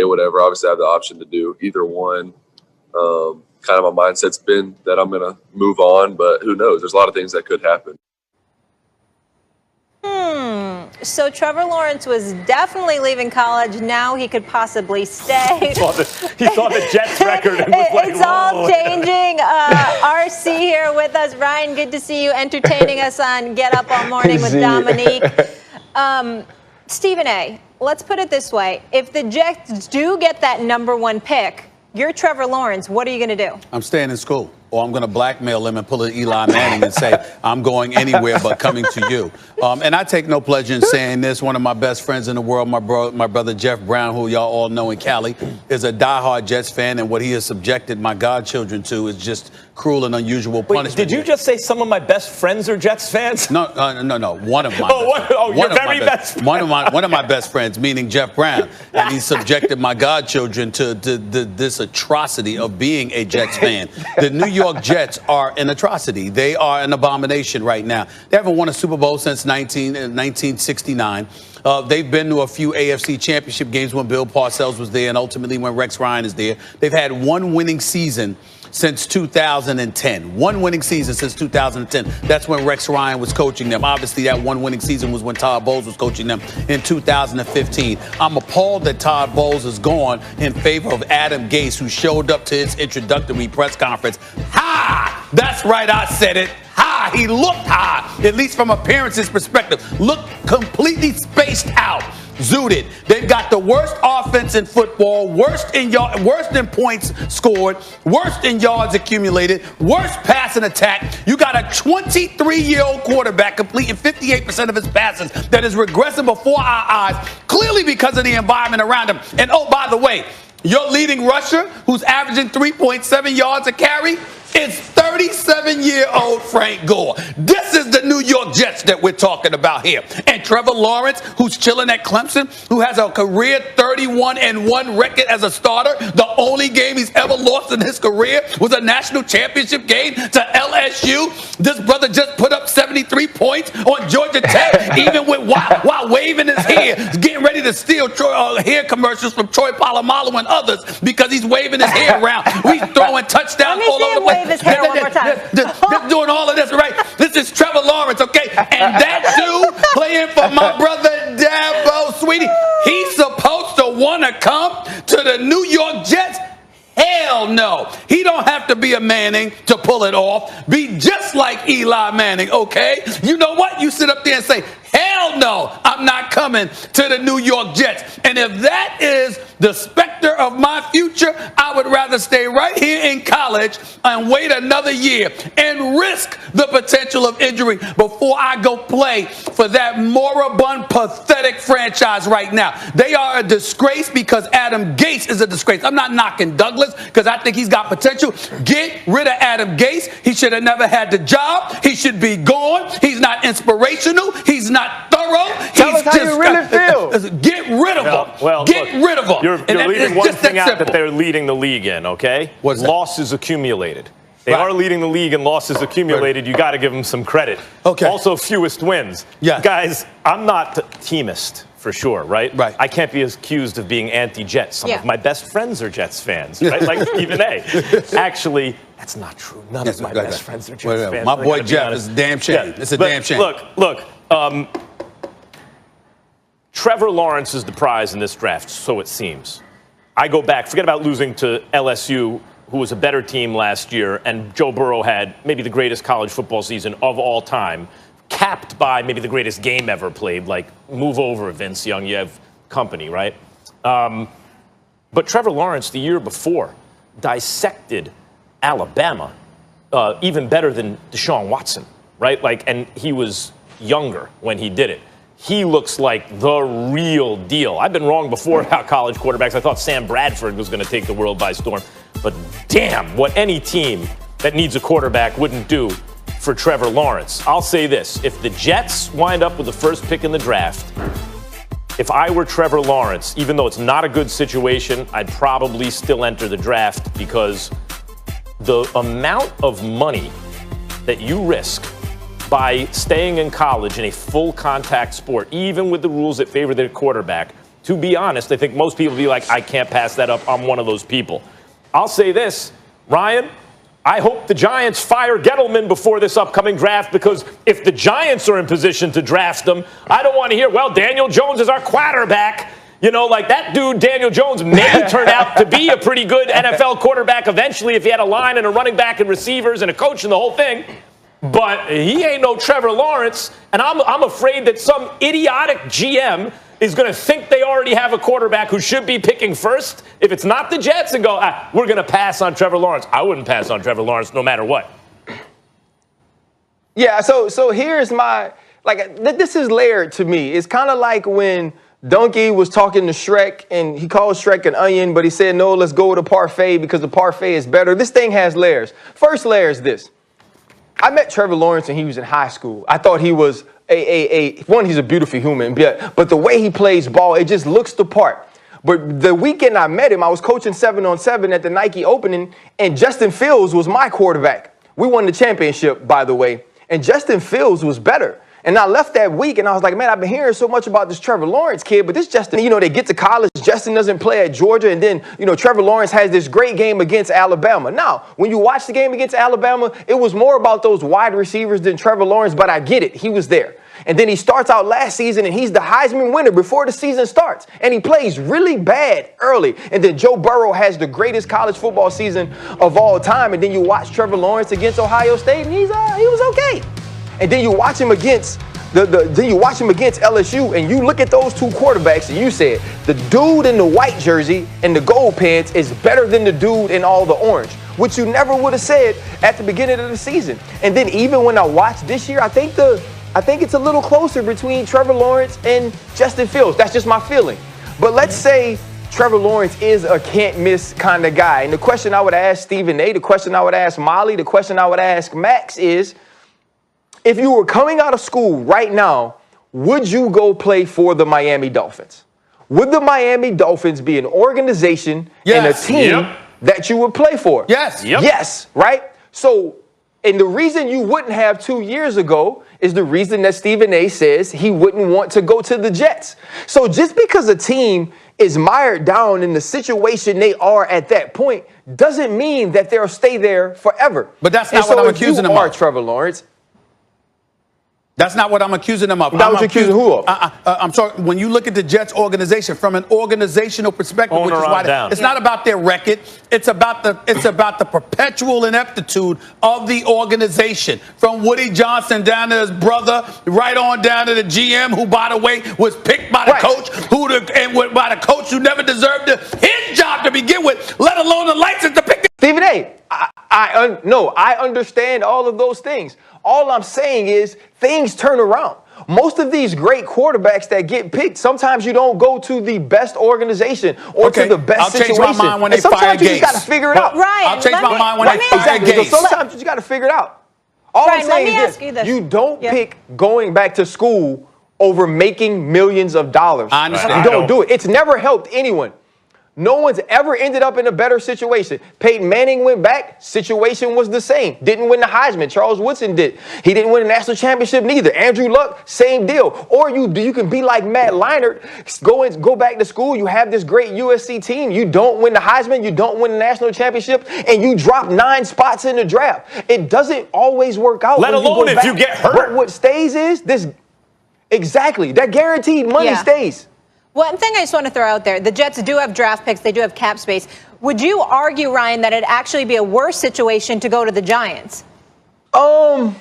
whatever. Obviously, I have the option to do either one. Kind of my mindset's been that I'm going to move on, but who knows? There's a lot of things that could happen. So Trevor Lawrence was definitely leaving college. Now he could possibly stay. He saw the Jets record and was like, it's all changing. RC here with us. Ryan, good to see you entertaining us on Get Up All Morning with Dominique. Stephen A., let's put it this way. If the Jets do get that #1 pick, you're Trevor Lawrence. What are you going to do? I'm staying in school. Or I'm going to blackmail him and pull an Eli Manning and say, I'm going anywhere but coming to you. And I take no pleasure in saying this. One of my best friends in the world, my brother Jeff Brown, who y'all all know in Cali, is a diehard Jets fan. And what he has subjected my godchildren to is just cruel and unusual punishment. Did you just say some of my best friends are Jets fans? No. One of my one of my best friends, meaning Jeff Brown. And he subjected my godchildren to this atrocity of being a Jets fan. The New York Jets are an atrocity. They are an abomination right now. They haven't won a Super Bowl since 1969. They've been to a few AFC championship games when Bill Parcells was there and ultimately when Rex Ryan is there. They've had one winning season since 2010. One winning season since 2010. That's when Rex Ryan was coaching them. Obviously, that one winning season was when Todd Bowles was coaching them in 2015. I'm appalled that Todd Bowles is gone in favor of Adam Gase, who showed up to his introductory press conference. Ha! That's right, I said it. Ha! He looked high, at least from appearances perspective. Looked completely spaced out. Zooted. They've got the worst offense in football, worst in points scored, worst in yards accumulated, worst passing attack. You got a 23-year-old quarterback completing 58% of his passes that is regressing before our eyes, clearly because of the environment around him. And oh, by the way, your leading rusher, who's averaging 3.7 yards a carry, is 37-year-old Frank Gore. This is the New York Jets that we're talking about here. And Trevor Lawrence, who's chilling at Clemson, who has a career 31-1 record as a starter. The only game he's ever lost in his career was a national championship game to LSU. This brother just put up 73 points on Georgia Tech, even while waving his hair, getting ready to steal hair commercials from Troy Polamalu and others because he's waving his hair around. He's throwing touchdowns all over the place. His hair one more time. Doing all of this, right? This is Trevor Lawrence, okay? And that dude playing for my brother Dabo, sweetie, he's supposed to want to come to the New York Jets? Hell no. He don't have to be a Manning to pull it off. Be just like Eli Manning, okay? You know what? You sit up there and say, hell no, I'm not coming to the New York Jets. And if that is the specter of my future, I would rather stay right here in college and wait another year and risk the potential of injury before I go play for that moribund, pathetic franchise right now. They are a disgrace because Adam Gase is a disgrace. I'm not knocking Douglas because I think he's got potential. Get rid of Adam Gase. He should have never had the job. He should be gone. He's not inspirational. He's not thorough. Tell us how you really feel. Get rid of him. Well, get rid of him. You're leaving one thing out that they're leading the league in, okay? What's that? Losses accumulated. They are leading the league in losses accumulated. You got to give them some credit. Okay. Also, fewest wins. Yeah. Guys, I'm not teamist for sure, right? Right. I can't be accused of being anti-Jets. Some of my best friends are Jets fans, right? Like Stephen A. Actually, that's not true. None of my best friends are Jets fans. My boy Jeff is a damn shame. It's a damn shame. Look. Trevor Lawrence is the prize in this draft, so it seems. I go back, forget about losing to LSU, who was a better team last year, and Joe Burrow had maybe the greatest college football season of all time, capped by maybe the greatest game ever played, like move over, Vince Young, you have company, right? But Trevor Lawrence, the year before, dissected Alabama even better than Deshaun Watson, right? And he was younger when he did it. He looks like the real deal. I've been wrong before about college quarterbacks. I thought Sam Bradford was going to take the world by storm. But damn, what any team that needs a quarterback wouldn't do for Trevor Lawrence. I'll say this. If the Jets wind up with the first pick in the draft, if I were Trevor Lawrence, even though it's not a good situation, I'd probably still enter the draft because the amount of money that you risk by staying in college in a full contact sport, even with the rules that favor their quarterback, to be honest, I think most people will be like, I can't pass that up. I'm one of those people. I'll say this, Ryan, I hope the Giants fire Gettleman before this upcoming draft, because if the Giants are in position to draft him, I don't want to hear, well, Daniel Jones is our quarterback. You know, like that dude, Daniel Jones, may turn out to be a pretty good NFL quarterback eventually if he had a line and a running back and receivers and a coach and the whole thing. But he ain't no Trevor Lawrence, and I'm afraid that some idiotic GM is going to think they already have a quarterback who should be picking first if it's not the Jets, and go, we're going to pass on Trevor Lawrence. I wouldn't pass on Trevor Lawrence no matter what. Yeah, so here's my, this is layered to me. It's kind of like when Donkey was talking to Shrek, and he called Shrek an onion, but he said, no, let's go with a parfait because the parfait is better. This thing has layers. First layer is this. I met Trevor Lawrence when he was in high school. I thought he was he's a beautiful human, but the way he plays ball, it just looks the part. But the weekend I met him, I was coaching 7-on-7 at the Nike opening, and Justin Fields was my quarterback. We won the championship, by the way, and Justin Fields was better. And I left that week, and I was like, man, I've been hearing so much about this Trevor Lawrence kid, but this Justin, they get to college, Justin doesn't play at Georgia, and then, Trevor Lawrence has this great game against Alabama. Now, when you watch the game against Alabama, it was more about those wide receivers than Trevor Lawrence, but I get it. He was there. And then he starts out last season, and he's the Heisman winner before the season starts. And he plays really bad early. And then Joe Burrow has the greatest college football season of all time. And then you watch Trevor Lawrence against Ohio State, and he was okay. And then you watch him against LSU, and you look at those two quarterbacks, and you said the dude in the white jersey and the gold pants is better than the dude in all the orange, which you never would have said at the beginning of the season. And then even when I watched this year, I think it's a little closer between Trevor Lawrence and Justin Fields. That's just my feeling. But let's say Trevor Lawrence is a can't-miss kind of guy. And the question I would ask Stephen A., the question I would ask Molly, the question I would ask Max is, if you were coming out of school right now, would you go play for the Miami Dolphins? Would the Miami Dolphins be an organization and a team that you would play for? Yes. Yep. Yes, right? So, and the reason you wouldn't have 2 years ago is the reason that Stephen A. says he wouldn't want to go to the Jets. So just because a team is mired down in the situation they are at that point doesn't mean that they'll stay there forever. But that's not what I'm accusing them of. Trevor Lawrence. That's not what I'm accusing them of. That was accusing who of? I'm sorry. When you look at the Jets organization from an organizational perspective, which is why it's not about their record. It's about the perpetual ineptitude of the organization. From Woody Johnson down to his brother, right on down to the GM, who, by the way, was picked by the coach, by the coach who never deserved his job to begin with, let alone the license to pick. Stephen A., I understand all of those things. All I'm saying is things turn around. Most of these great quarterbacks that get picked, sometimes you don't go to the best organization or to the best situation. I'll change my mind when they fire Gates. Sometimes you just got to figure it out. Ryan, I'll change my mind when they fire Gates. So sometimes you just got to figure it out. All I'm saying is this. You don't pick going back to school over making millions of dollars. I understand. You don't do it. It's never helped anyone. No one's ever ended up in a better situation. Peyton Manning went back, situation was the same. Didn't win the Heisman. Charles Woodson did. He didn't win a national championship neither. Andrew Luck, same deal. Or you can be like Matt Leinart, go back to school. You have this great USC team. You don't win the Heisman. You don't win the national championship. And you drop 9 spots in the draft. It doesn't always work out. Let alone if you get hurt. But what stays is this. Exactly. That guaranteed money stays. One thing I just want to throw out there, the Jets do have draft picks. They do have cap space. Would you argue, Ryan, that it'd actually be a worse situation to go to the Giants? No,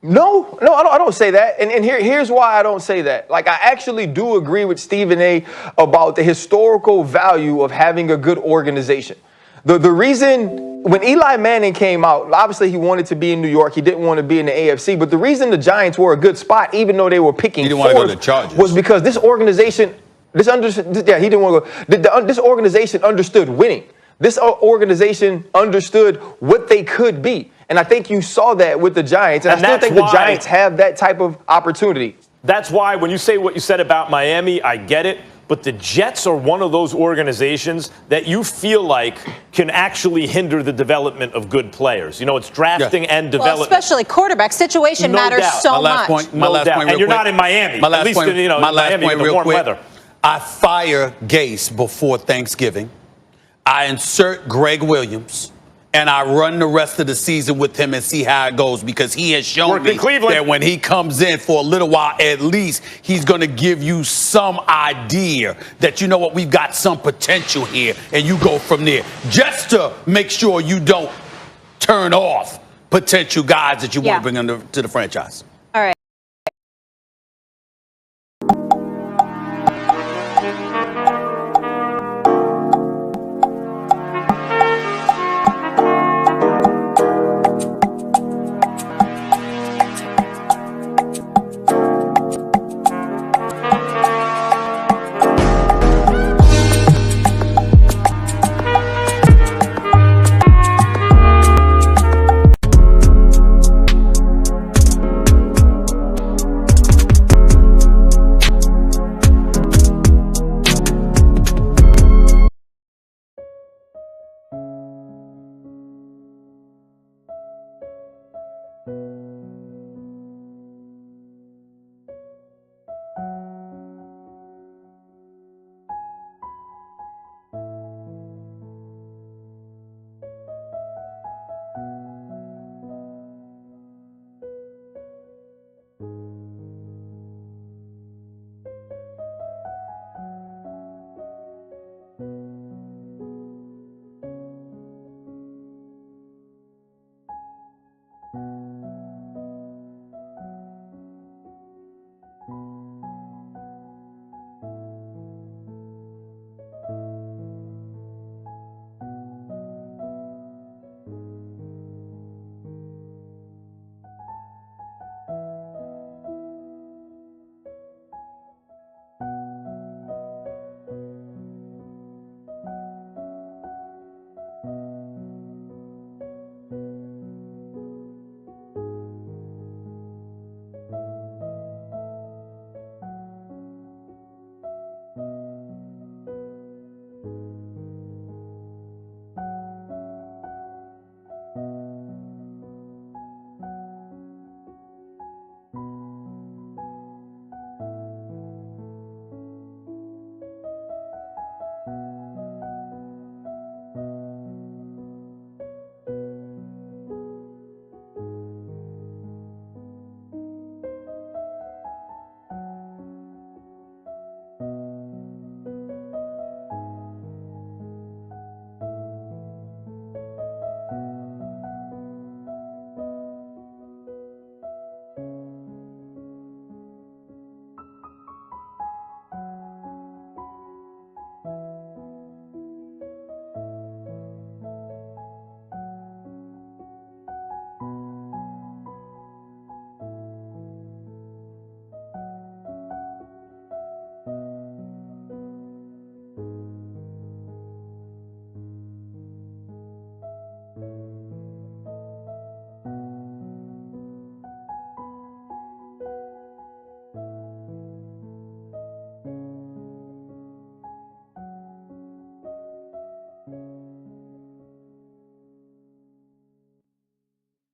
I don't say that. And here's why I don't say that. Like, I actually do agree with Stephen A. about the historical value of having a good organization. The reason when Eli Manning came out, obviously he wanted to be in New York. He didn't want to be in the AFC. But the reason the Giants were a good spot, even though they were picking fourth, was because this organization... he didn't want to go. This organization understood winning. This organization understood what they could be. And I think you saw that with the Giants. And I still think the Giants have that type of opportunity. That's why when you say what you said about Miami, I get it. But the Jets are one of those organizations that you feel like can actually hinder the development of good players. You know, it's drafting and development. Well, especially quarterback situation matters so much. My last point, and you're not in Miami. My last At least point, in Miami, in the warm weather. I fire Gase before Thanksgiving. I insert Greg Williams. And I run the rest of the season with him and see how it goes, because he has shown me that when he comes in for a little while, at least he's going to give you some idea that, you know what, we've got some potential here, and you go from there, just to make sure you don't turn off potential guys that you want to bring into the franchise.